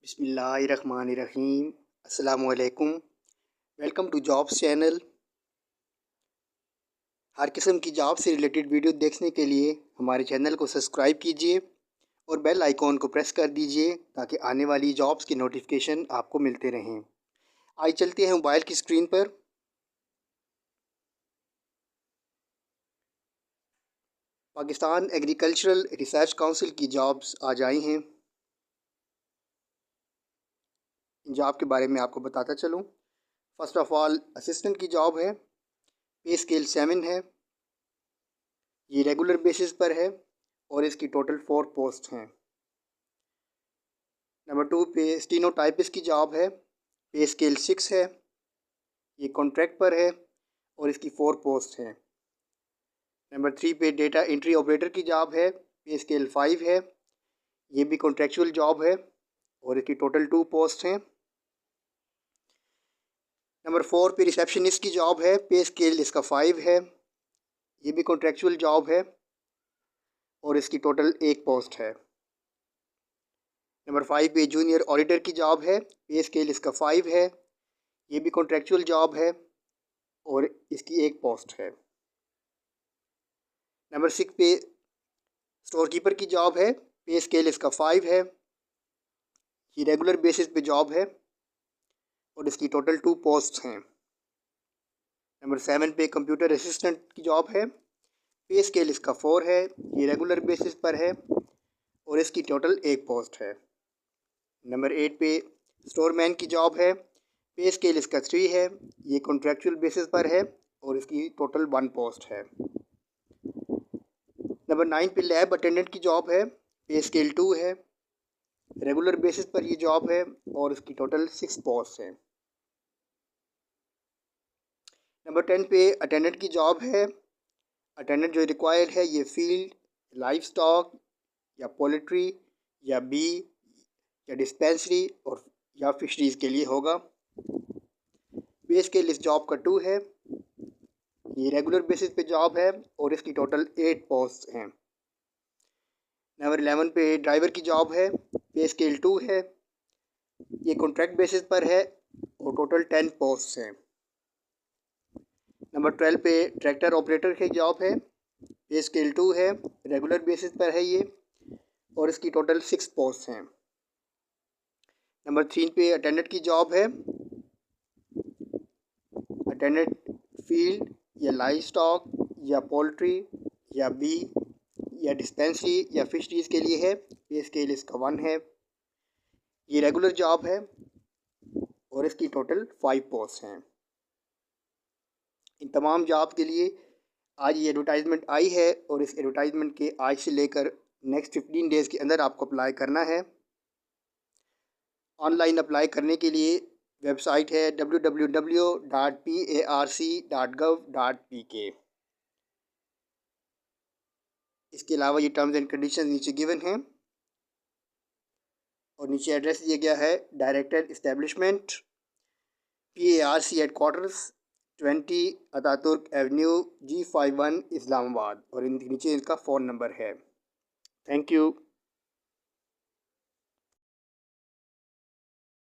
बिस्मिल्लाहिर्रहमानिर्रहीम। अस्सलामुअलैकुम। Welcome to jobs channel. हर किस्म की जॉब से रिलेटेड वीडियो देखने के लिए हमारे चैनल को सब्सक्राइब कीजिए और बेल आइकॉन को प्रेस कर दीजिए ताकि आने वाली जॉब्स की नोटिफिकेशन आपको मिलते रहें। आइए चलते हैं मोबाइल की स्क्रीन पर। पाकिस्तान एग्रीकल्चरल रिसर्च काउंसिल की जॉब्स आज आई हैं। इन जॉब के बारे में आपको बताता चलूँ। फर्स्ट ऑफ़ ऑल असिस्टेंट की जॉब है। पे स्केल 7 है। ये रेगुलर बेसिस पर है और इसकी टोटल 4 पोस्ट हैं। नंबर 2 पे स्टीनोटाइपिस्ट की जॉब है। पे स्केल 6 है। ये कॉन्ट्रैक्ट पर है और इसकी 4 पोस्ट हैं। नंबर 3 पे डेटा एंट्री ऑपरेटर की जॉब है। पे स्केल 5 है। ये भी कॉन्ट्रैक्चुअल जॉब है और इसकी टोटल 2 पोस्ट हैं। नंबर 4 पे रिसेप्शनिस्ट की जॉब है। पे स्केल इसका 5 है। ये भी कॉन्ट्रैक्चुअल जॉब है और इसकी टोटल 1 पोस्ट है। नंबर 5 पे जूनियर ऑडिटर की जॉब है। पे स्केल इसका 5 है। ये भी कॉन्ट्रैक्चुअल जॉब है और इसकी 1 पोस्ट है। नंबर 6 पे स्टोर कीपर की जॉब है। पे स्केल इसका 5 है। ये रेगुलर बेसिस पे जॉब है और इसकी टोटल 2 पोस्ट हैं। नंबर 7 पे कंप्यूटर असिस्टेंट की जॉब है। पे स्केल इसका 4 है। ये रेगुलर बेसिस पर है और इसकी टोटल 1 पोस्ट है। नंबर 8 पे स्टोरमैन की जॉब है। पे स्केल इसका 3 है। ये कॉन्ट्रैक्चुअल बेसिस पर है और इसकी टोटल 1 पोस्ट है। नंबर 9 पे लैब अटेंडेंट की जॉब है। पे स्केल 2 है। रेगुलर बेसिस पर ये जॉब है और इसकी टोटल 6 पोस्ट है। नंबर 10 पे अटेंडेंट की जॉब है। अटेंडेंट जो रिक्वायर्ड है ये फील्ड, लाइफ स्टॉक या पोल्ट्री या बी या डिस्पेंसरी और या फिशरीज़ के लिए होगा। पे स्केल इस जॉब का 2 है। ये रेगुलर बेसिस पे जॉब है और इसकी टोटल 8 पोस्ट हैं। नंबर 11 पे ड्राइवर की जॉब है। पे स्केल 2 है। ये कॉन्ट्रैक्ट बेसिस पर है और टोटल 10 पोस्ट हैं। नंबर 12 पे ट्रैक्टर ऑपरेटर की जॉब है। पे स्केल 2 है। रेगुलर बेसिस पर है ये और इसकी टोटल 6 पोस्ट हैं। नंबर 3 पे अटेंडेंट की जॉब है। अटेंडेंट फील्ड या लाइफ स्टॉक या पोल्ट्री या बी या डिस्पेंसरी या फिशरीज़ के लिए है। पे स्केल इसका 1 है। ये रेगुलर जॉब है और इसकी टोटल 5 पोस्ट हैं। इन तमाम जॉब के लिए आज ये एडवर्टाइजमेंट आई है और इस एडवर्टाइजमेंट के आज से लेकर नेक्स्ट 15 डेज़ के अंदर आपको अप्लाई करना है। ऑनलाइन अप्लाई करने के लिए वेबसाइट है www.parc.gov.pk। इसके अलावा ये टर्म्स एंड कंडीशंस नीचे गिवन हैं और नीचे एड्रेस दिया गया है director establishment PARC headquarters 20 Ataturk Avenue G51 Islamabad और नीचे इसका फ़ोन नंबर है। Thank you.